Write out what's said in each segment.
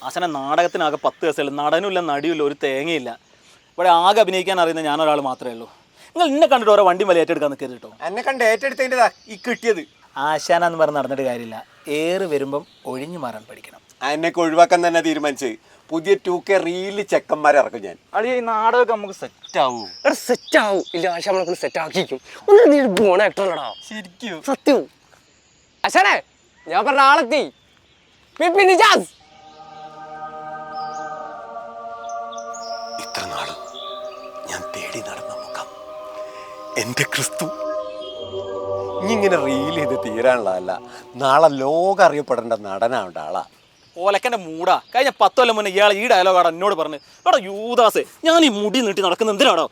ആശാനെ നാടകത്തിനാകെ 10 ദിവസമില്ല, നടനുമില്ല, നടിയുമില്ല, ഒരു തേങ്ങയില്ല. ഇവിടെ ആകെ അഭിനയിക്കാൻ അറിയുന്ന ഞാനൊരാൾ മാത്രമേ ഉള്ളൂ. നിങ്ങൾ എന്നെ കണ്ടിട്ട് ഓരോ വണ്ടി വലിയ ഏറ്റെടുക്കാൻ നിൽക്കരുത് കേട്ടോ. എന്നെ കണ്ട് ഏറ്റെടുത്തതിൻ്റെതാ ഈ കിട്ടിയത്. ആശാനെന്ന് പറഞ്ഞ് നടന്നിട്ട് കാര്യമില്ല. ഏറ് വരുമ്പം ഒഴിഞ്ഞു മാറാൻ പഠിക്കണം. എന്നെയൊക്കെ ഒഴിവാക്കാൻ തന്നെ തീരുമാനിച്ച് പുതിയ 2K റീല് ചെക്കന്മാരെ ഇറക്കും ഞാൻ. അളിയ ഈ നാടകമൊക്കെ നമുക്ക് സെറ്റ് ആവൂ. സെറ്റ് ആവും. ഇല്ല ആശ നമ്മളെ സെറ്റ് ആക്കിക്കും. ഒന്ന് നീ പോണ ആക്ടറടാ. ശരിക്കും സത്യവും. ആശാനെ ഞാൻ പറഞ്ഞ ആളെത്തി. നിജാസ് ഇത്ര നാളും ഞാൻ തേടി നടന്ന മുഖം എന്റെ ക്രിസ്തു ഇങ്ങനെ റീൽ ചെയ്ത് തീരാനുള്ളതല്ല, നാളെ ലോകം അറിയപ്പെടേണ്ട നടനാവേണ്ട ആളാ. ഓലക്കൻ്റെ മൂടാ. കഴിഞ്ഞ 10 കൊല്ലം മുന്നേ ഇയാൾ ഈ ഡയലോഗാണ് എന്നോട് പറഞ്ഞ്, എടാ യൂദാസേ ഞാൻ ഈ മുടി നീട്ടി നടക്കുന്ന എന്തിനാടോ?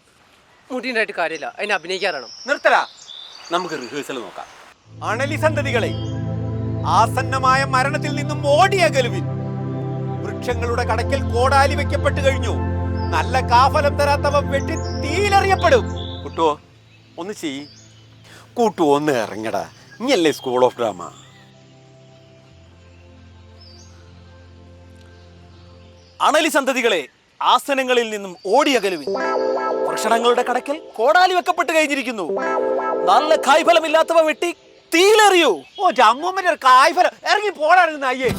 മുടിയുണ്ടായിട്ട് കാര്യമില്ല, അതിനെ അഭിനയിക്കാറാണ്. നിർത്തലാ, നമുക്ക് റിഹേഴ്സൽ നോക്കാം. അണലി സന്തതികളെ, ആസന്നമായ മരണത്തിൽ നിന്നും ഓടിയ ഗലുവിൻ. വൃക്ഷങ്ങളുടെ കടയ്ക്കൽ കോടാലി വെക്കപ്പെട്ടു കഴിഞ്ഞു. നല്ല കാഫലം തരാത്തവ വെട്ടി തീയിലെറിയപ്പെടും. കുട്ടുവോ ഒന്ന് ചെയ്യ്. കൂട്ടു ഒന്ന് ഇറങ്ങടാ. ഇനിയല്ലേ സ്കൂൾ ഓഫ് ഡ്രാമ. അണലി സന്തതികളെ, ആസനങ്ങളിൽ നിന്നും ഓടിയ ഗലുവിൻ. വൃക്ഷണങ്ങളുടെ കടയ്ക്കൽ കോടാലി വെക്കപ്പെട്ട് കഴിഞ്ഞിരിക്കുന്നു. നല്ല കായ്ഫലമില്ലാത്തവ വെട്ടി തീയിലെറിയൂ. ഓ അമ്മൂമ്മന്റെ കായ്ഫലം ഇറങ്ങി പോടാ നായേ.